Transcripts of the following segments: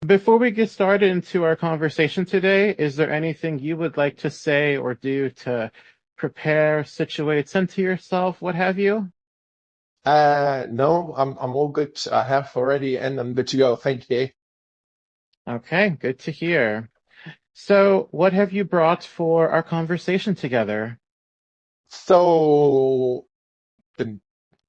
Before we get started into our conversation today, is there anything you would like to say or do to prepare, situate, center yourself, what have you? No, I'm all good. I have already, and I'm good to go. Thank you. Okay, good to hear. So, what have you brought for our conversation together? So the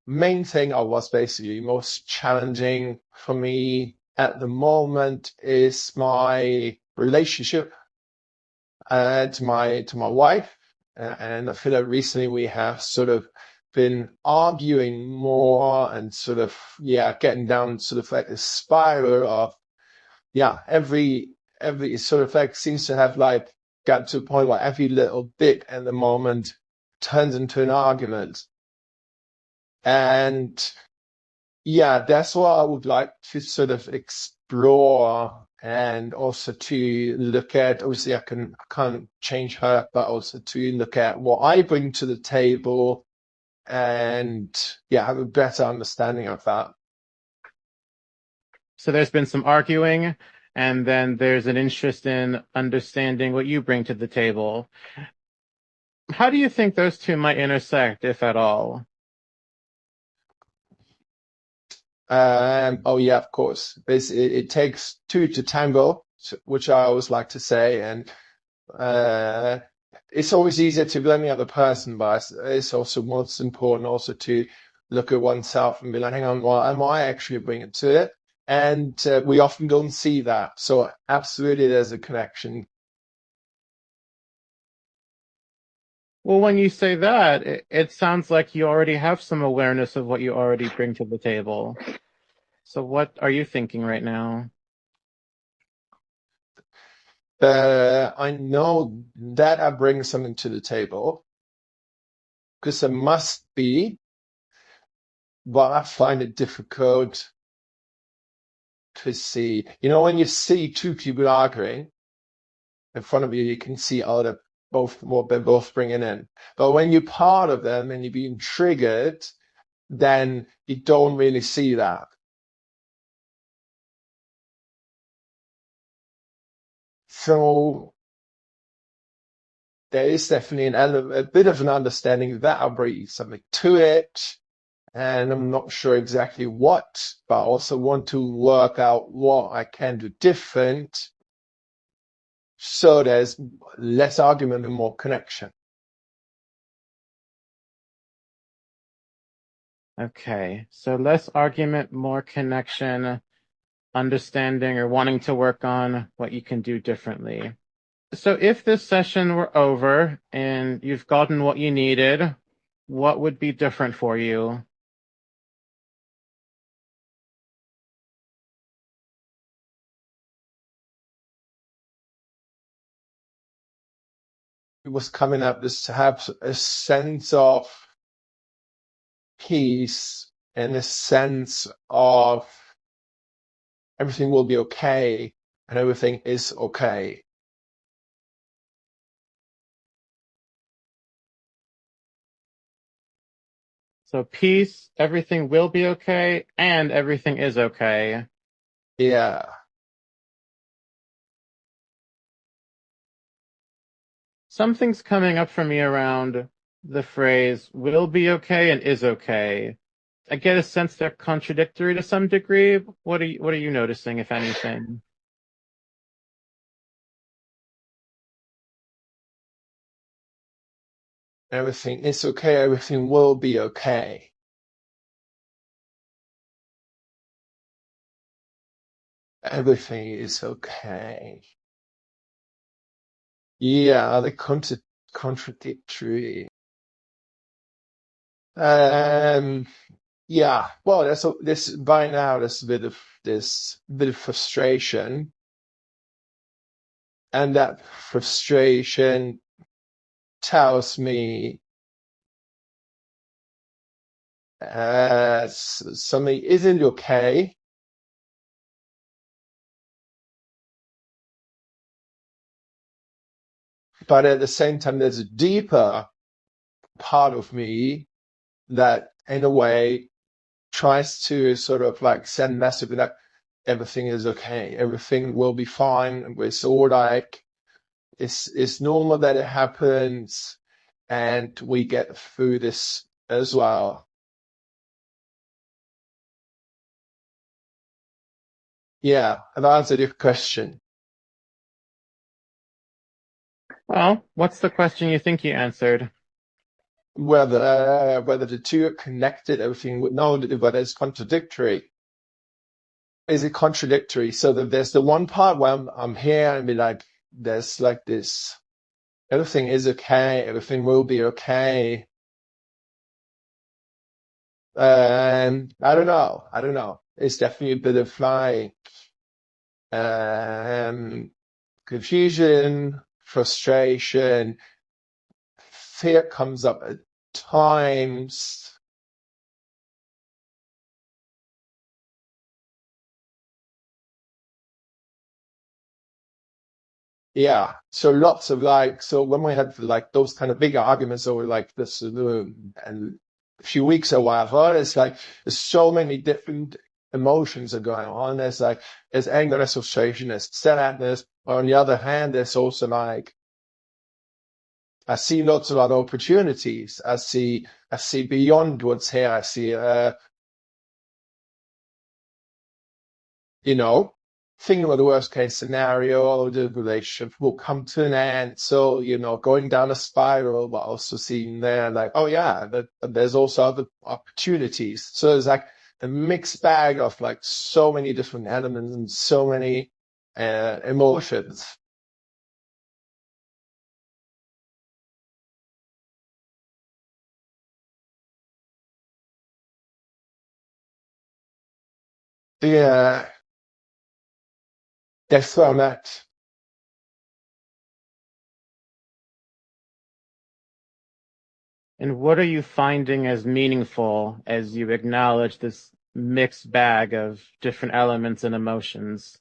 main thing I was basically most challenging for me at the moment is my relationship to my wife, and I feel like recently we have sort of been arguing more and sort of getting down sort of like a spiral of every sort of like seems to have like got to a point where every little bit at the moment turns into an argument. And that's what I would like to sort of explore and also to look at. Obviously, I can't change her, but also to look at what I bring to the table and have a better understanding of that. So, there's been some arguing, and then there's an interest in understanding what you bring to the table. How do you think those two might intersect, if at all? Oh yeah, of course. It takes two to tango, which I always like to say, and uh, it's always easier to blame the other person, but it's also most important also to look at oneself and be like, hang on, what am I actually bringing to it? And we often don't see that. So absolutely, there's a connection. Well, when you say that, it sounds like you already have some awareness of what you already bring to the table. So what are you thinking right now? I know that I bring something to the table because there must be, but I find it difficult to see. You know, when you see two people arguing in front of you, you can see both what they're both bringing in. But when you're part of them and you're being triggered, then you don't really see that. So there is definitely a bit of an understanding that I'll bring something to it. And I'm not sure exactly what, but I also want to work out what I can do different so there's less argument and more connection. Okay, so less argument, more connection, understanding or wanting to work on what you can do differently. So if this session were over and you've gotten what you needed, what would be different for you? It was coming up just to have a sense of peace and a sense of everything will be okay and everything is okay. So peace, everything will be okay, and everything is okay. Yeah. Something's coming up for me around the phrase will be okay and is okay. I get a sense they're contradictory to some degree. What are you noticing, if anything? Everything is okay. Everything will be okay. Everything is okay. Yeah, they're contradictory. Um, yeah. Well, this by now. There's a bit of frustration, and that frustration tells me something isn't okay. But at the same time, there's a deeper part of me that, in a way, tries to sort of like send message that everything is okay, everything will be fine. It's all like, it's normal that it happens, and we get through this as well. Yeah, I've answered your question. Well, what's the question you think you answered? Whether the two are connected, everything would know, whether it's contradictory. Is it contradictory? So that there's the one part where I'm here and be like, there's like this, everything is okay, everything will be okay. I don't know. It's definitely a bit of like confusion, frustration, fear comes up at times. Yeah, so lots of like, so when we had like those kind of big arguments over like this and a few weeks or whatever, it's like there's so many different emotions are going on. There's anger, there's frustration, there's sadness. On the other hand, there's also like, I see lots of other opportunities. I see beyond what's here. I see, thinking about the worst case scenario, the relationship will come to an end. So, going down a spiral, but also seeing there like, oh yeah, there's also other opportunities. So there's like a mixed bag of like so many different elements and so many emotions. Yeah, that's where I'm at. And what are you finding as meaningful as you acknowledge this mixed bag of different elements and emotions?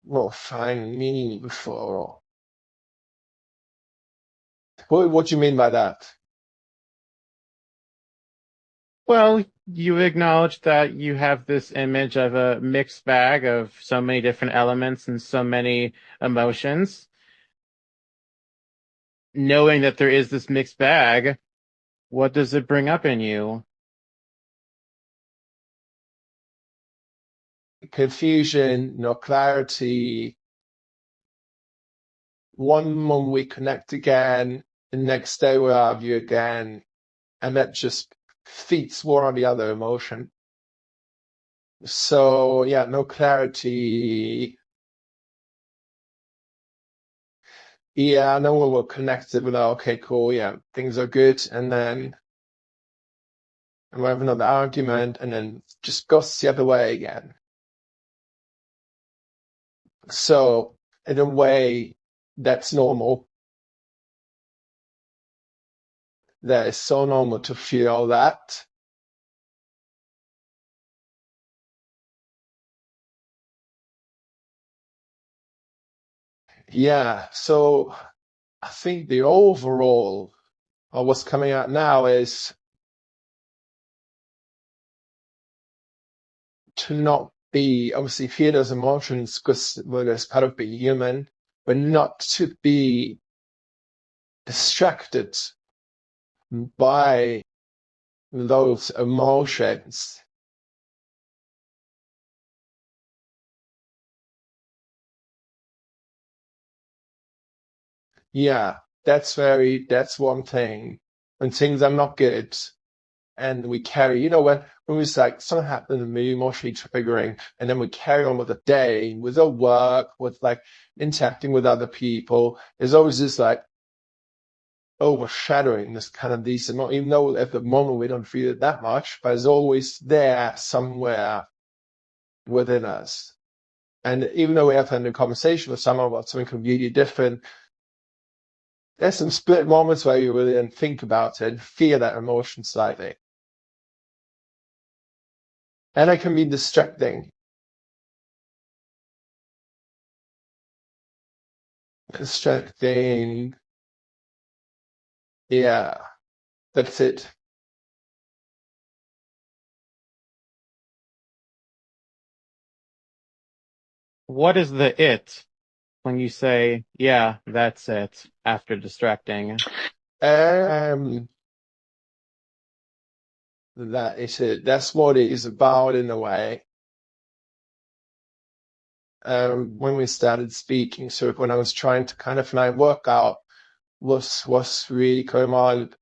Well, find meaningful. What do you mean by that? Well, you acknowledge that you have this image of a mixed bag of so many different elements and so many emotions. Knowing that there is this mixed bag, what does it bring up in you? Confusion, no clarity. One moment we connect again, the next day we argue again, and that just feeds one on the other emotion. So yeah, no clarity. Yeah, I know we're connected with okay, cool, yeah, things are good, and then we have another argument, and then just goes the other way again. So in a way, that's normal. That is so normal to feel that. Yeah, so I think the overall, or what's coming out now is to not be, obviously feel those emotions because well, that's part of being human, but not to be distracted by those emotions. Yeah, that's one thing. When things are not good and we carry, when we like something happened to me, emotionally triggering, and then we carry on with the day, with our work, with like interacting with other people, there's always this like overshadowing this kind of decent, even though at the moment we don't feel it that much, but it's always there somewhere within us. And even though we have had a conversation with someone about something completely different, there's some split moments where you really then think about it and feel that emotion slightly. And it can be distracting. Distracting. Yeah, that's it. what is the it when you say, yeah, that's it, after distracting? That is it. That's what it is about in a way. When we started speaking, so when I was trying to kind of like work out what's really going on,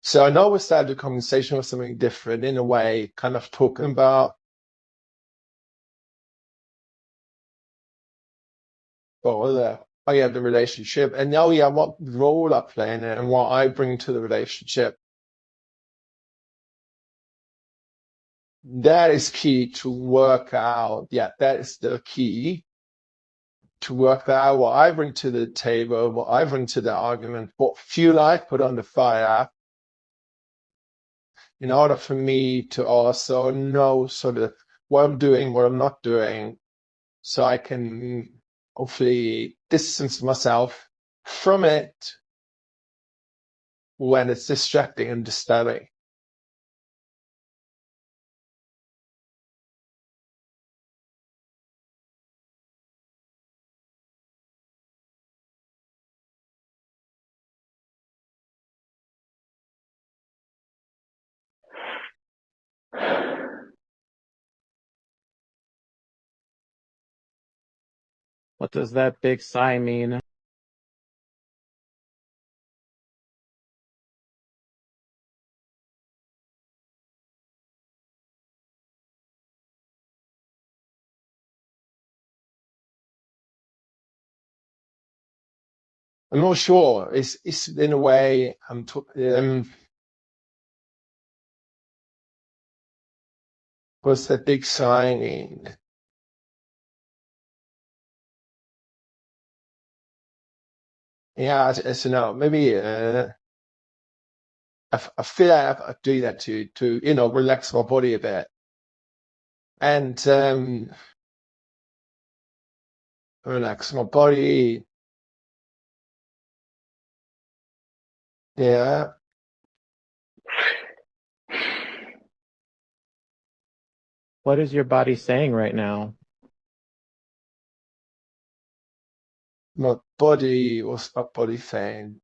so I know we started the conversation with something different in a way, kind of talking about the relationship, and now what role I play in it and what I bring to the relationship. That is key to work out. Yeah, that is the key to work out what I bring to the table, what I bring to the argument, what fuel I put on the fire, in order for me to also know sort of what I'm doing, what I'm not doing, so I can hopefully distance myself from it when it's distracting and disturbing. What does that big sigh mean? I'm not sure. It's in a way what's that big signing? Yeah, as you know, maybe I feel like I do that to relax my body a bit, and relax my body. Yeah, What is your body saying right now? my body. What's my body saying?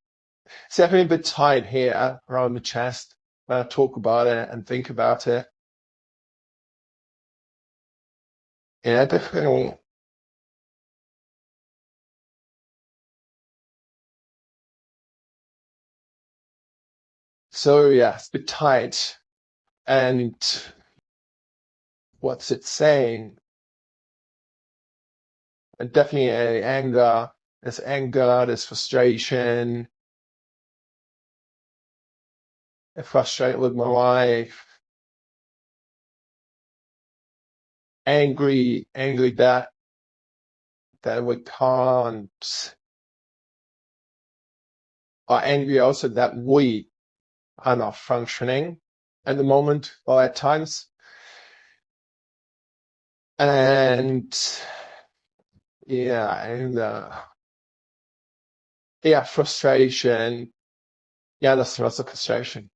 It's definitely a bit tight here around the chest when I talk about it and think about it. Yeah, definitely. So yeah, it's a bit tight. And what's it saying? And definitely anger. There's anger, there's frustration. I'm frustrated with my wife. Angry that we can't. Or angry also that we are not functioning at the moment or at times. And frustration. Yeah, there's lots of frustration.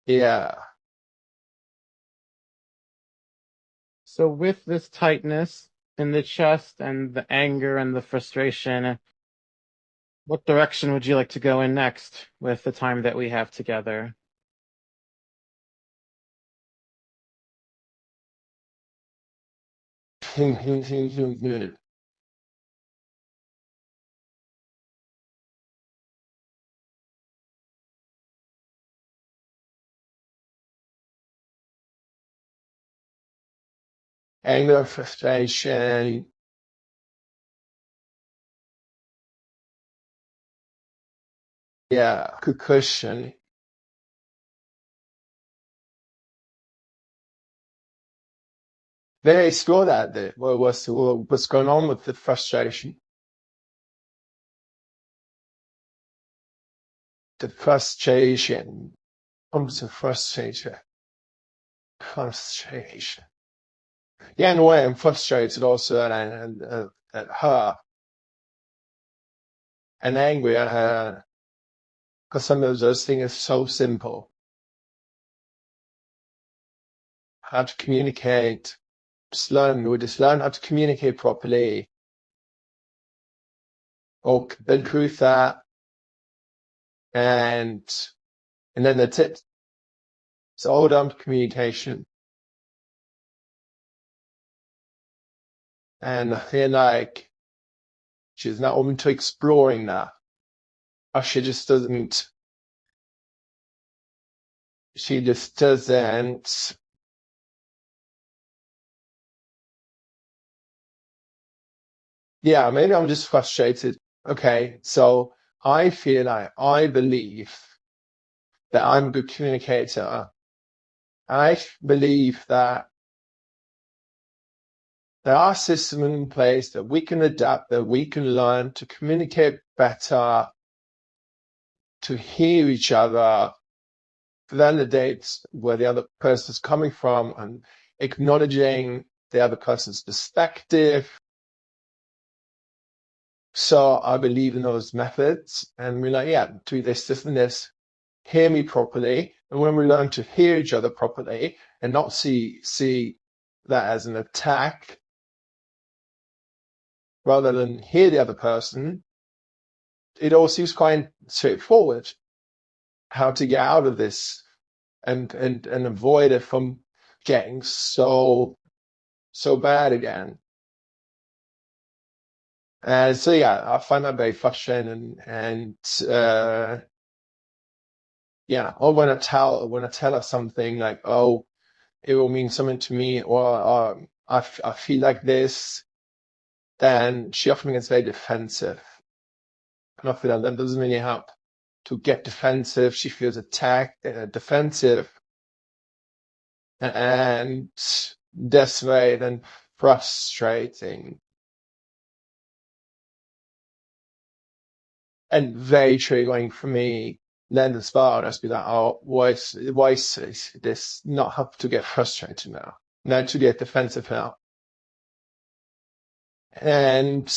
Yeah. So with this tightness in the chest and the anger and the frustration, what direction would you like to go in next with the time that we have together? Anger, frustration. Yeah, good question. They explore that. What's going on with the frustration? The frustration. Comes to frustration. Frustration. Yeah, in a way, I'm frustrated also at her and angry at her because some of those things are so simple. How to communicate, we just learn how to communicate properly. Or been through that, and then that's it. It's all down to communication. And I feel like she's not open to exploring that. Or she just doesn't. She just doesn't. Yeah, maybe I'm just frustrated. Okay, so I believe that I'm a good communicator. I believe that there are systems in place that we can adapt, that we can learn to communicate better, to hear each other, validate where the other person's coming from, and acknowledging the other person's perspective. So I believe in those methods, and we're like, yeah, do this, this, and this. Hear me properly, and when we learn to hear each other properly and not see that as an attack, rather than hear the other person, it all seems quite straightforward how to get out of this and avoid it from getting so bad again. So yeah, I find that very frustrating, and yeah, or when I tell her something like, oh, it will mean something to me, or I feel like this, then she often gets very defensive, and I feel like that doesn't really help. To get defensive, she feels attacked, defensive, and that's very then frustrating and very triggering for me. Then as well, I'd be like, oh, why is this not have to get frustrated now? Now to get defensive now. And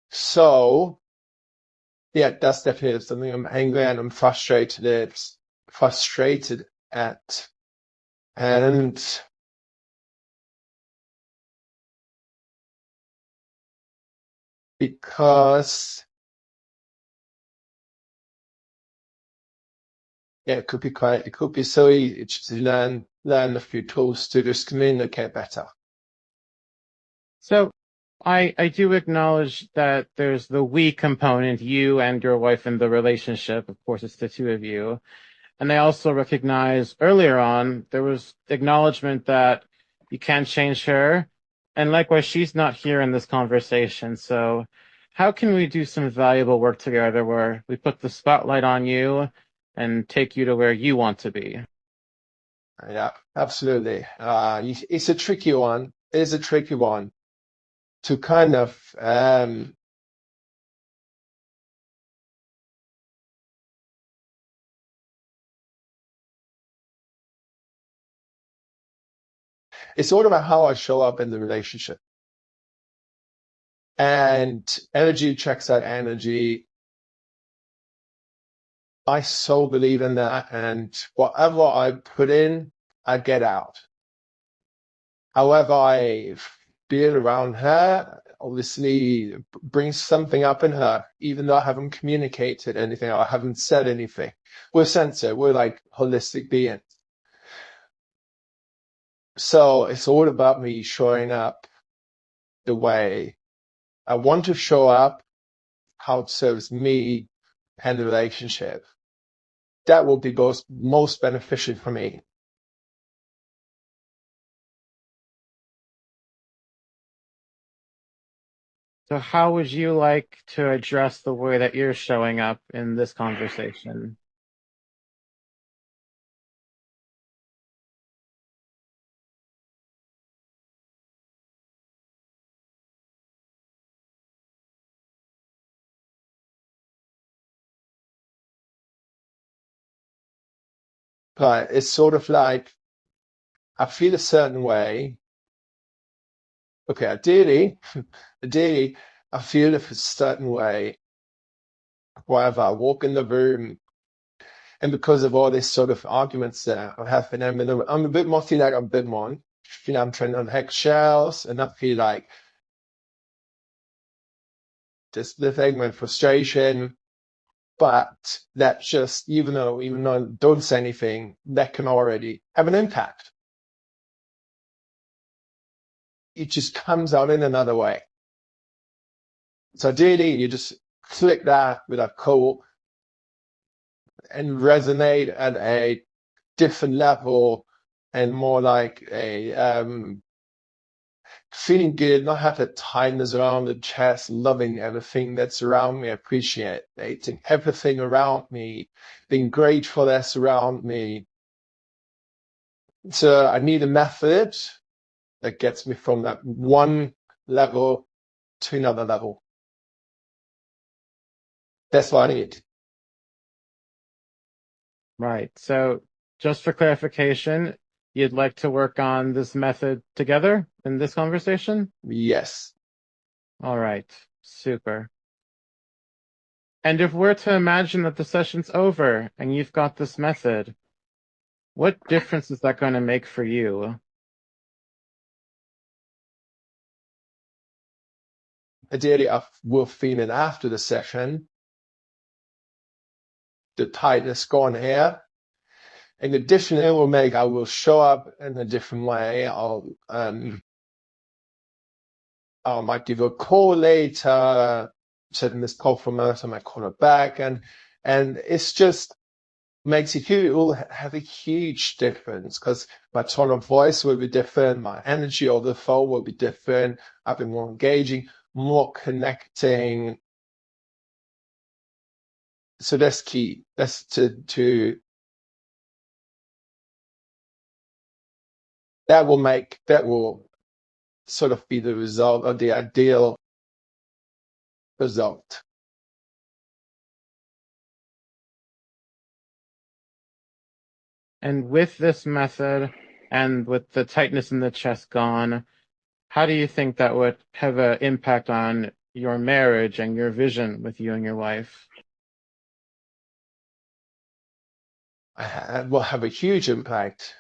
so yeah, that's definitely something I'm angry and I'm frustrated at. And because yeah, it could be so easy to learn a few tools to just communicate better. So I do acknowledge that there's the we component, you and your wife in the relationship. Of course, it's the two of you. And I also recognize earlier on there was acknowledgement that you can't change her. And likewise, she's not here in this conversation. So how can we do some valuable work together where we put the spotlight on you and take you to where you want to be? Yeah, absolutely. It's a tricky one. It is a tricky one to kind of it's all about how I show up in the relationship. And energy checks out energy. I so believe in that. And whatever I put in, I get out. However I feel around her, obviously brings something up in her, even though I haven't communicated anything, or I haven't said anything. We're sensitive, we're like holistic beings. So it's all about me showing up the way I want to show up, how it serves me and the relationship. That will be most beneficial for me. So how would you like to address the way that you're showing up in this conversation? but it's sort of like I feel a certain way. Okay, ideally, I feel a certain way wherever I walk in the room. And because of all these sort of arguments that I have been, I'm a bit more feel like I'm a bit more, I'm trying on eggshells, and I feel like just the thing, my frustration. But that just, even though I don't say anything, that can already have an impact. It just comes out in another way. So ideally, you just click that with a quote and resonate at a different level and more like a feeling good, not have that tightness around the chest, loving everything that's around me, appreciating everything around me, being grateful that's around me. So I need a method that gets me from that one level to another level. That's what I need. Right. So just for clarification, you'd like to work on this method together in this conversation? Yes. All right. Super. And if we're to imagine that the session's over and you've got this method, what difference is that going to make for you? Ideally, I will feel it after the session. The tightness gone here. In addition, it will make I will show up in a different way. I might give a call later, setting this call from us, I might call her back, and it's just makes a huge, it will have a huge difference because my tone of voice will be different, my energy over the phone will be different, I'll be more engaging, more connecting. So that's key. That's to that will sort of be the result or the ideal result. And with this method and with the tightness in the chest gone, how do you think that would have an impact on your marriage and your vision with you and your wife? Will have a huge impact.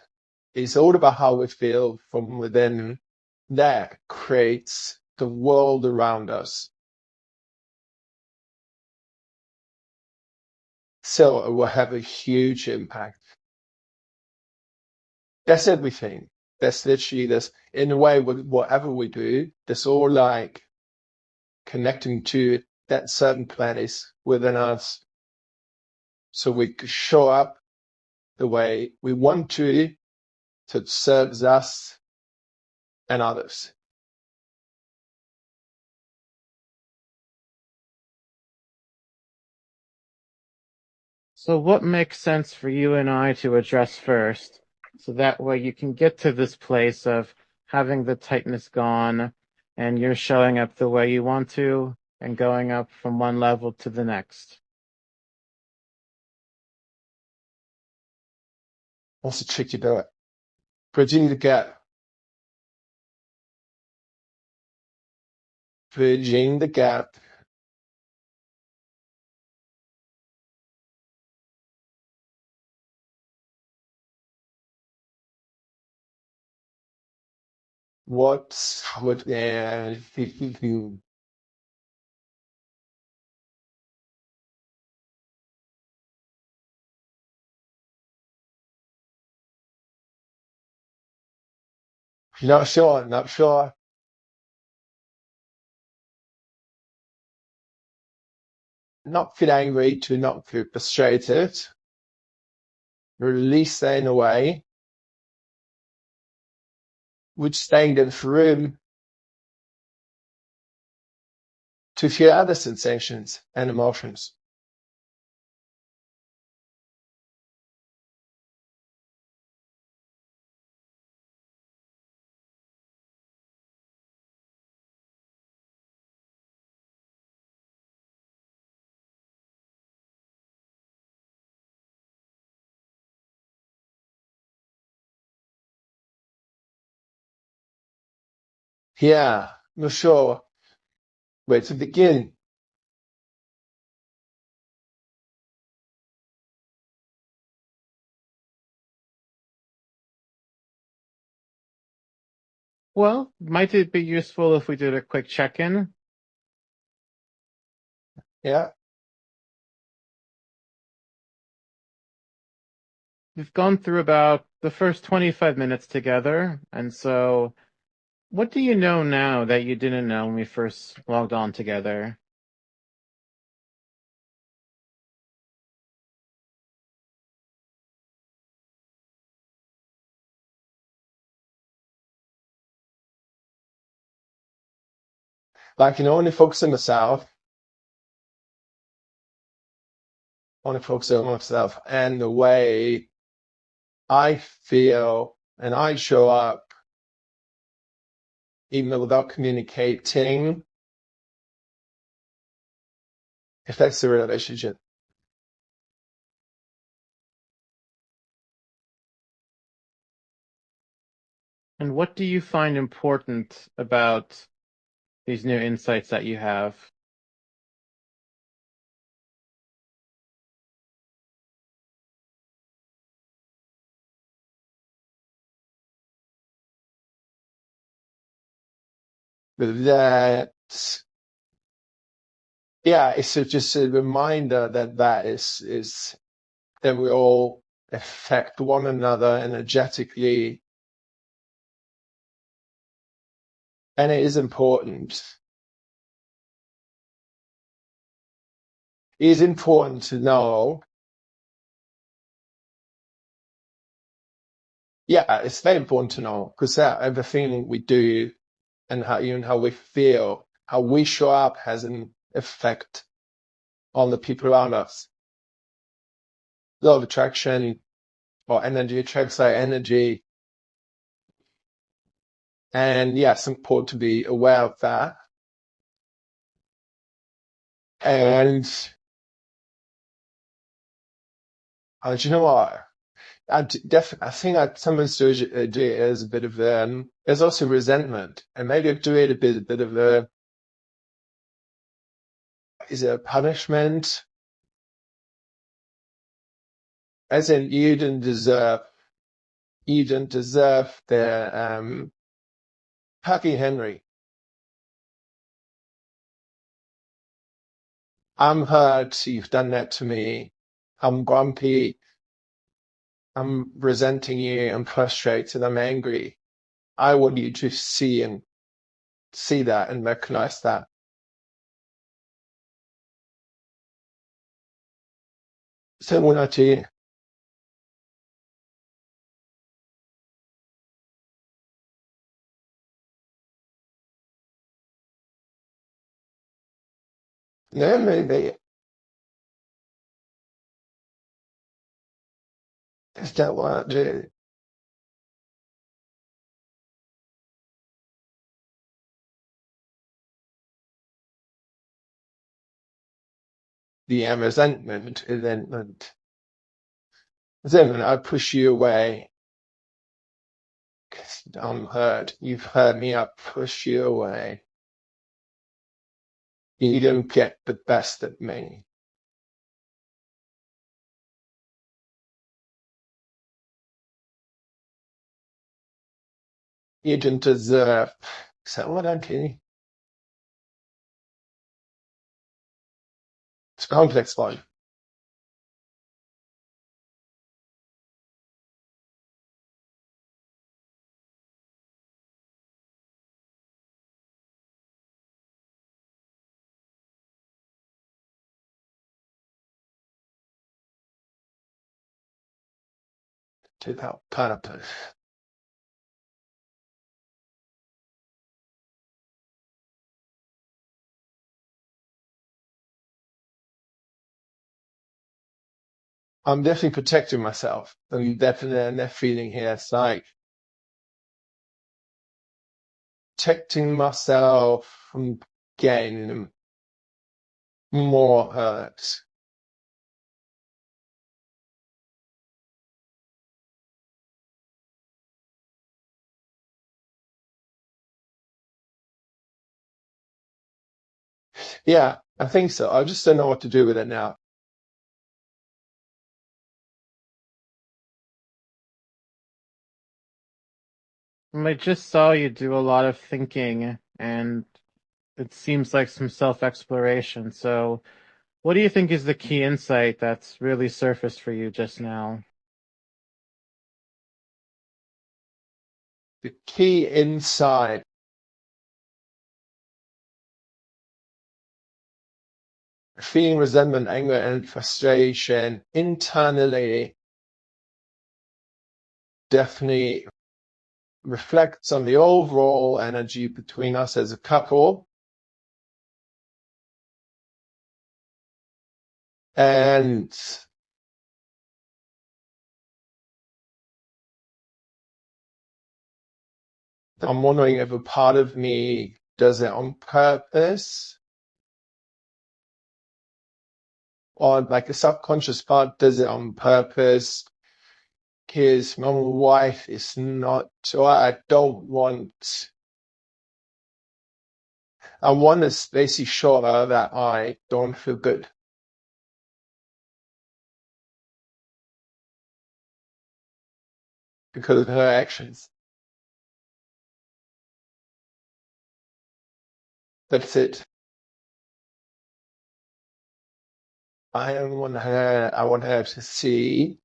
It's all about how we feel from within. That creates the world around us. So it will have a huge impact. That's everything. That's literally this. In a way, whatever we do, that's all like connecting to that certain place within us. So we could show up the way we want to serve us and others. So what makes sense for you and I to address first, so that way you can get to this place of having the tightness gone and you're showing up the way you want to and going up from one level to the next? What's the trick to do it? Bridging the gap. Bridging the gap. What's what? You not sure. Not sure. Not feel angry to not feel frustrated. Release that in a way. Which staying in the room to feel other sensations and emotions. Yeah, not sure where to begin. Well, might it be useful if we did a quick check-in? Yeah. We've gone through about the first 25 minutes together, and so what do you know now that you didn't know when we first logged on together? Like, only focus on myself, only focus on myself and the way I feel and I show up, even without communicating, affects the relationship. And what do you find important about these new insights that you have? That, yeah, it's just a reminder that is that we all affect one another energetically, and it is important. It is important to know. Yeah, it's very important to know because everything we do and how we feel, how we show up has an effect on the people around us. Law of attraction or energy attracts our energy. And yes, it's important to be aware of that. And do you know what? I think I sometimes do it as a bit of there's also resentment, and maybe I do it a bit of is it a punishment? As in you didn't deserve the Pucky Henry. I'm hurt, you've done that to me. I'm grumpy, I'm resenting you, I'm frustrated, I'm angry. I want you to see that and recognize that. So when I do no, maybe is that what I do? The resentment. Resentment, I push you away. 'Cause I'm hurt. You've hurt me, I push you away. You don't get the best of me. You don't deserve. Is that what I'm kidding? It's a complex one. To that purpose. I'm definitely protecting myself. I'm definitely and that feeling here. It's like protecting myself from getting more hurt. Yeah, I think so. I just don't know what to do with it now. I just saw you do a lot of thinking, and it seems like some self-exploration. So, what do you think is the key insight that's really surfaced for you just now? The key insight, feeling resentment, anger, and frustration internally definitely reflects on the overall energy between us as a couple. And I'm wondering if a part of me does it on purpose, or like a subconscious part does it on purpose because my wife is not, or I want to basically show her that I don't feel good because of her actions. That's it. I want her to see.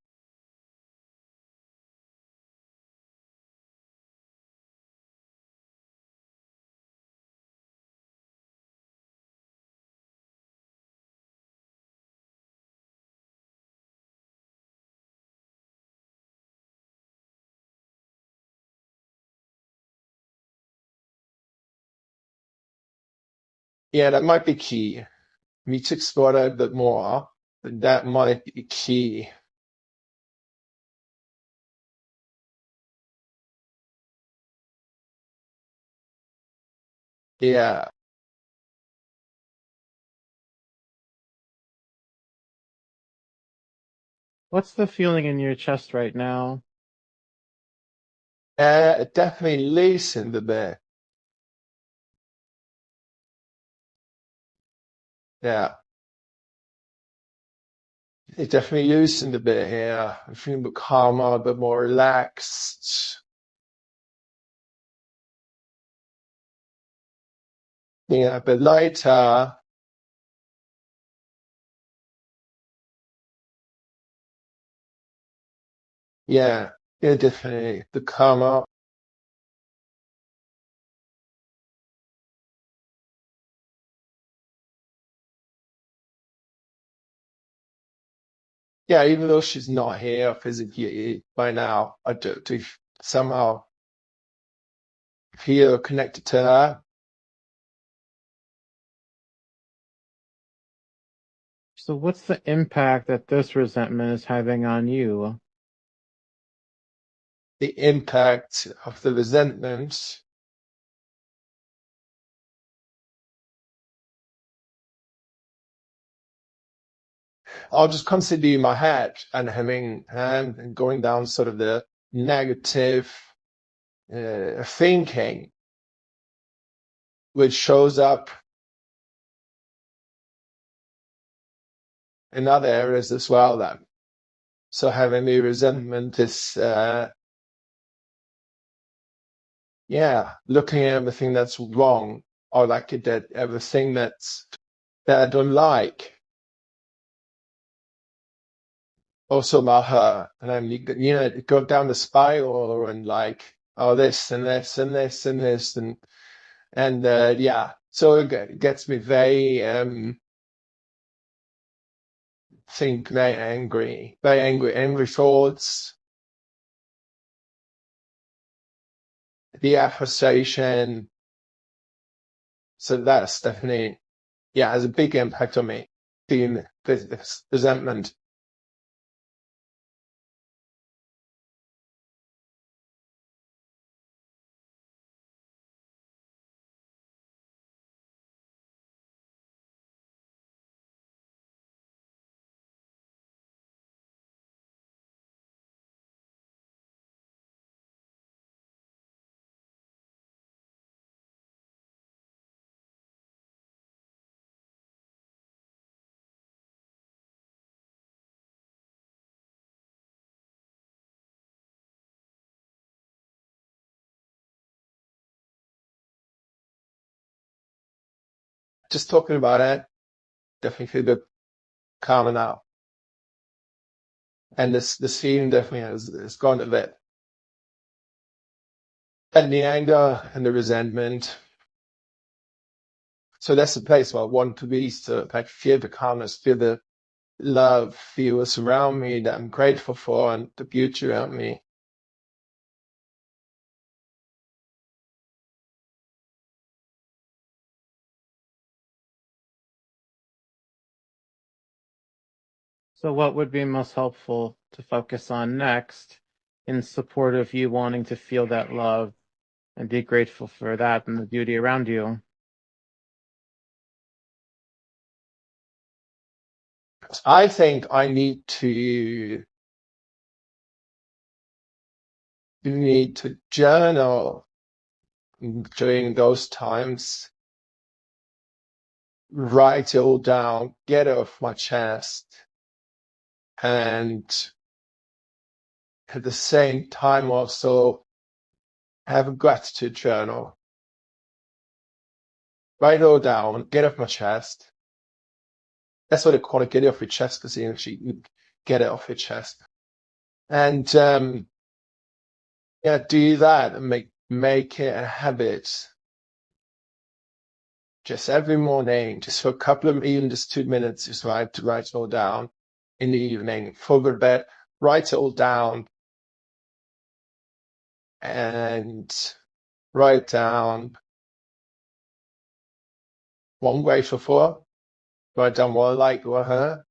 Yeah, that might be key. Me to explore that a bit more. That might be key. Yeah. What's the feeling in your chest right now? Definitely loosen a bit. Yeah. It definitely loosened a bit here. I'm feeling a bit calmer, a bit more relaxed. Yeah, a bit lighter. Yeah, yeah, definitely. The calmer. Yeah, even though she's not here physically by now, I do somehow feel connected to her. So, what's the impact that this resentment is having on you? The impact of the resentment. I'll just constantly in my head and having and going down sort of the negative thinking, which shows up in other areas as well. Then, so having the resentment is, looking at everything that's wrong, or like that everything that I don't like. Also about her, and then go down the spiral and like, oh, this and this and this and this and yeah. So it gets me very think very angry thoughts, the frustration. So that's definitely, has a big impact on me, feeling this resentment. just talking about it, definitely feel a bit calmer now. And this feeling definitely has gone a bit. And the anger and the resentment. So that's the place where I want to be, to like feel the calmness, feel the love, feel what's around me that I'm grateful for, and the beauty around me. So what would be most helpful to focus on next in support of you wanting to feel that love and be grateful for that and the beauty around you? I think I need to journal during those times, write it all down, get it off my chest, and at the same time also have a gratitude journal. Write it all down, get it off my chest. That's what they call it, get it off your chest, because you actually get it off your chest. And yeah, do that and make it a habit. Just every morning, just for a couple of, even just 2 minutes, just write it all down. In the evening, before the bed, write it all down, and write down what I'm grateful for, write down what I like, what I hurt,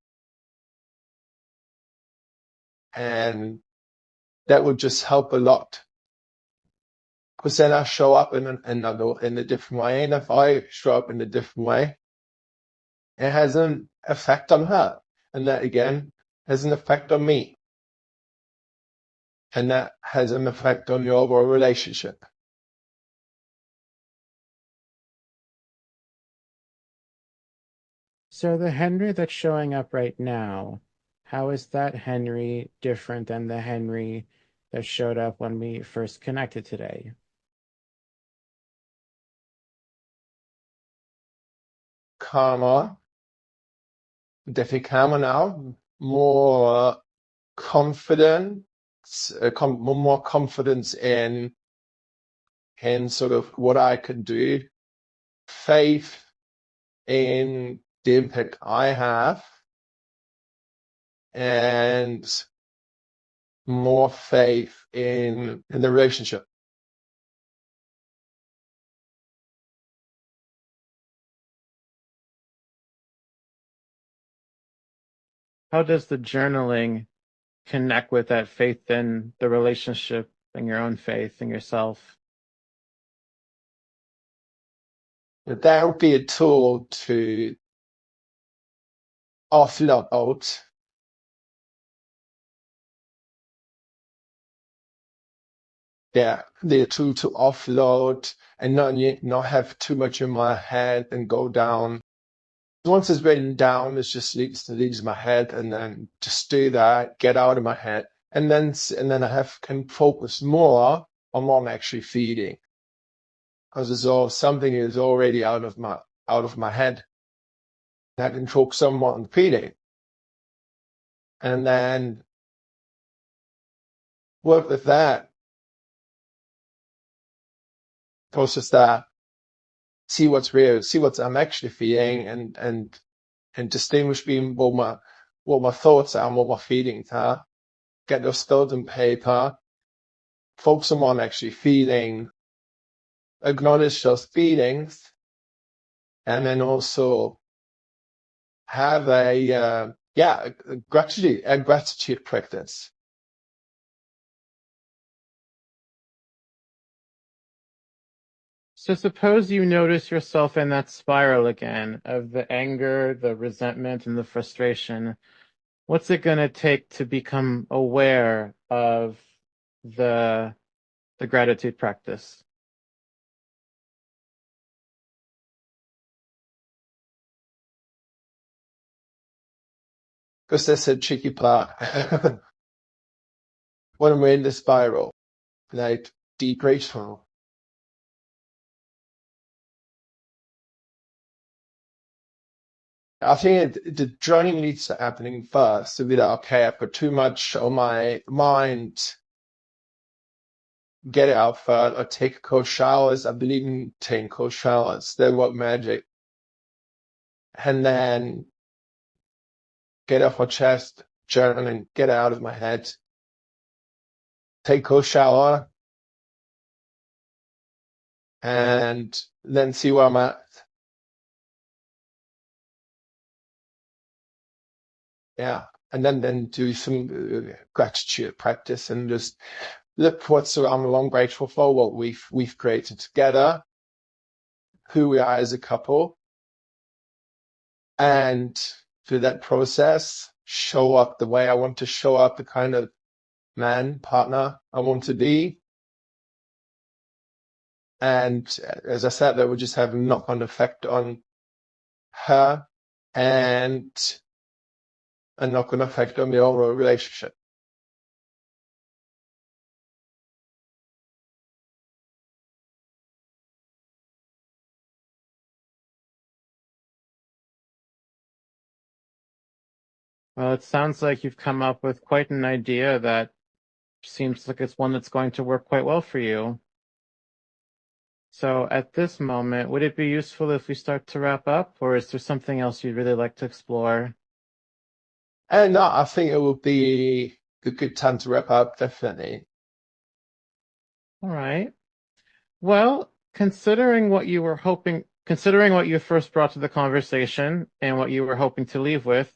and that would just help a lot. Because then I show up in a different way, and if I show up in a different way, it has an effect on her, and that again has an effect on me, and that has an effect on the overall relationship. So the Henry that's showing up right now, how is that Henry different than the Henry that showed up when we first connected today? Calmer, definitely calmer now, more confident, more confidence in sort of what I can do, faith in the impact I have, and more faith in the relationship. How does the journaling connect with that faith in the relationship and your own faith in yourself? That would be a tool to offload out. Yeah, the tool to offload and not have too much in my head and go down. Once it's written down, it just leaves my head, and then just do that, get out of my head, and then can focus more on what I'm actually feeling, because it's all something is already out of my head. I can focus on what I'm feeling, and then work with that, process that, see what's real, see what I'm actually feeling, and distinguish between what my thoughts are and what my feelings are. Get those thoughts on paper, focus on what I'm actually feeling, acknowledge those feelings, and then also have a gratitude practice. So suppose you notice yourself in that spiral again of the anger, the resentment, and the frustration. What's it going to take to become aware of the the gratitude practice? Because that's a tricky part. When we're in the spiral, like, be grateful. I think the journey needs to happening first to be like, okay, I've got too much on my mind. Get it out first, or take cold showers. I believe in taking cold showers. They work magic. And then get off my chest, journaling, get it out of my head. Take cold shower. And then see where I'm at. Yeah. And then do some gratitude practice and just look what's I'm grateful for, what we've created together, who we are as a couple, and through that process, show up the way I want to show up, the kind of man, partner I want to be. And as I said, that would just have a knock-on effect on her and a knock-on effect on the overall relationship. Well, it sounds like you've come up with quite an idea that seems like it's one that's going to work quite well for you. So at this moment, would it be useful if we start to wrap up, or is there something else you'd really like to explore? And I think it will be a good time to wrap up, definitely. All right. Well, considering what you first brought to the conversation and what you were hoping to leave with,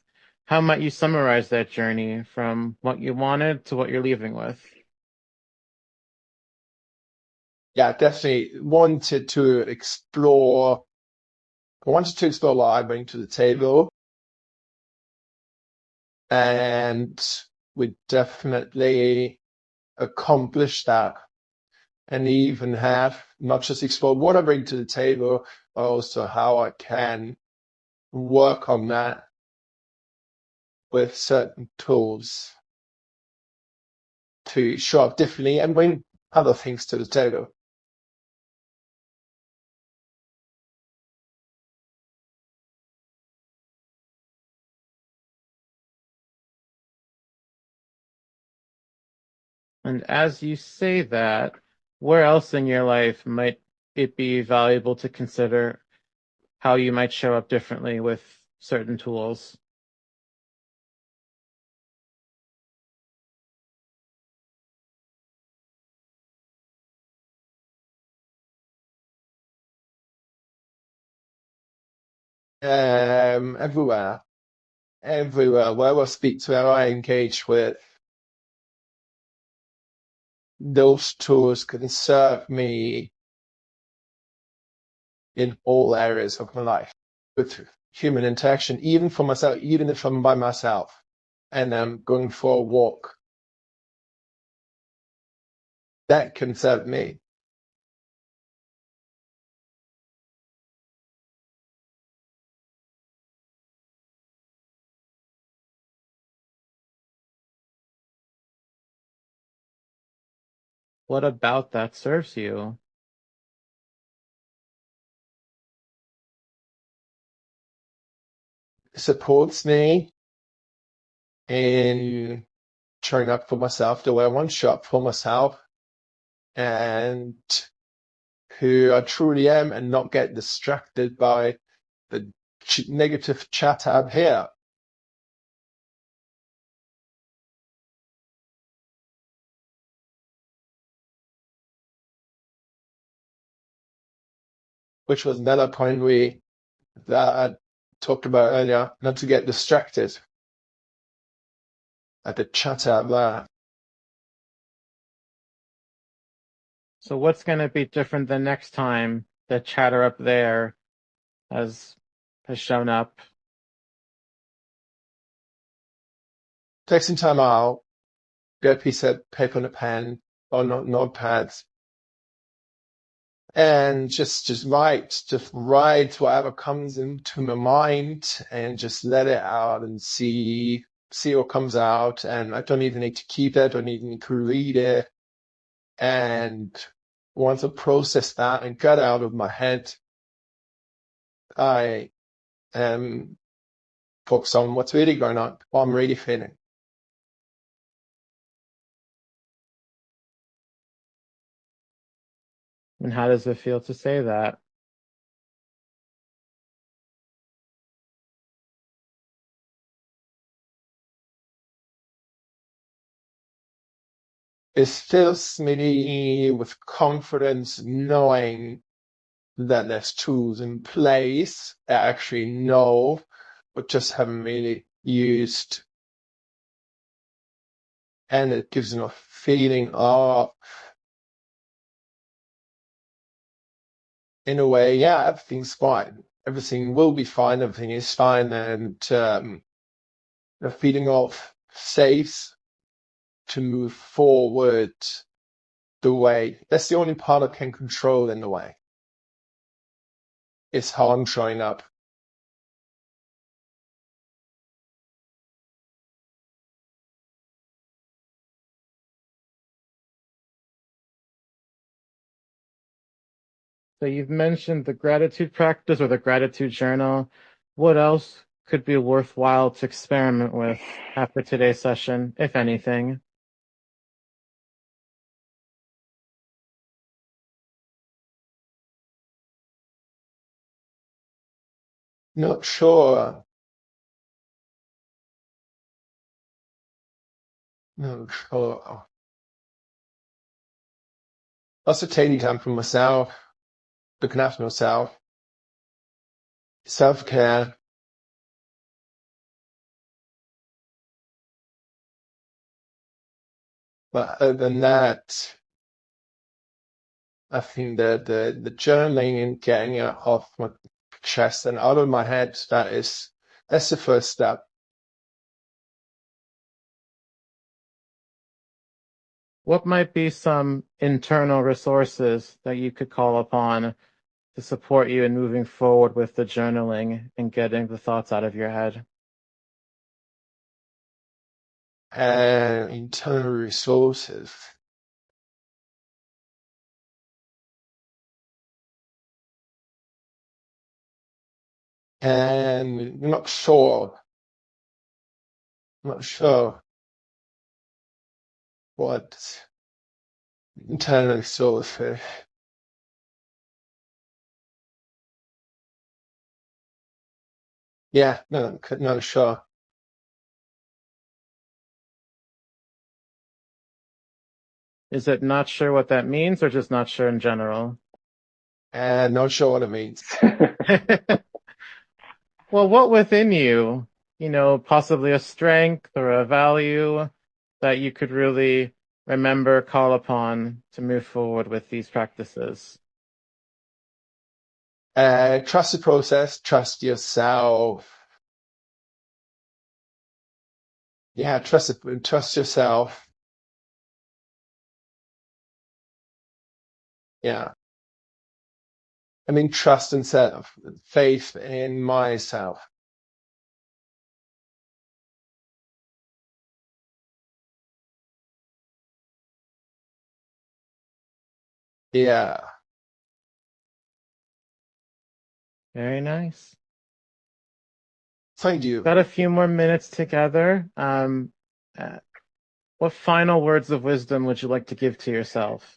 how might you summarize that journey from what you wanted to what you're leaving with? Yeah, definitely wanted to explore. I wanted to explore what I bring to the table, and we definitely accomplished that. And even have not just explored what I bring to the table, but also how I can work on that with certain tools to show up differently and bring other things to the table. And as you say that, where else in your life might it be valuable to consider how you might show up differently with certain tools? Everywhere, where I speak to, where I engage with, those tools can serve me in all areas of my life with human interaction, even for myself, even if I'm by myself and I'm going for a walk. That can serve me. What about that serves you? Supports me in showing up for myself the way I want to show up for myself and who I truly am, and not get distracted by the negative chat out here. Which was another point that I talked about earlier, not to get distracted at the chat out there. So what's going to be different the next time the chatter up there has shown up? Take some time out, get a piece of paper and a pen, or notepads, and just write whatever comes into my mind, and just let it out and see what comes out. And I don't even need to keep it, I don't even need to read it. And once I process that and get it out of my head, I am focus on what's really going on, what I'm really feeling. And how does it feel to say that? It fills me with confidence knowing that there's tools in place that I actually know, but just haven't really used. And it gives me a feeling of, in a way, yeah, everything's fine. Everything will be fine. Everything is fine. And a feeling of safe to move forward the way. That's the only part I can control in the way. It's how I'm showing up. So you've mentioned the gratitude practice or the gratitude journal. What else could be worthwhile to experiment with after today's session, if anything? Not sure. Not sure. Also taking time for myself, looking after myself, self-care. But other than that, I think that the journaling and getting it off my chest and out of my head, that's the first step. What might be some internal resources that you could call upon to support you in moving forward with the journaling and getting the thoughts out of your head? And internal resources. And I'm not sure what internal resources. Yeah, no, not sure. Is it not sure what that means or just not sure in general? And not sure what it means. Well, what within you, possibly a strength or a value that you could really remember, call upon to move forward with these practices? Trust the process, trust yourself. Yeah, trust yourself. Yeah. I mean, trust in self, faith in myself. Yeah. Very nice. Thank you. Got a few more minutes together. Uh, what final words of wisdom would you like to give to yourself?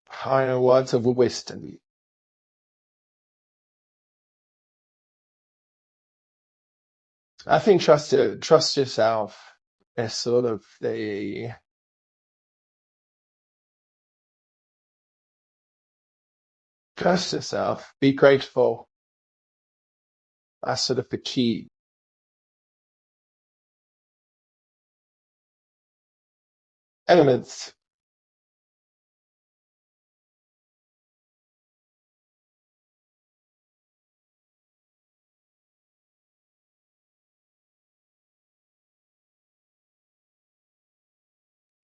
Final words of wisdom. I think trust yourself is sort of the trust yourself, be grateful. That's sort of the key. Elements.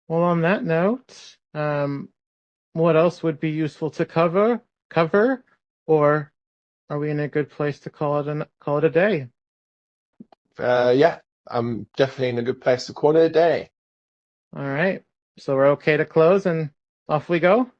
Well, on that note, what else would be useful to cover, or are we in a good place to call it a day? Yeah, I'm definitely in a good place to call it a day. All right. So we're okay to close and off we go?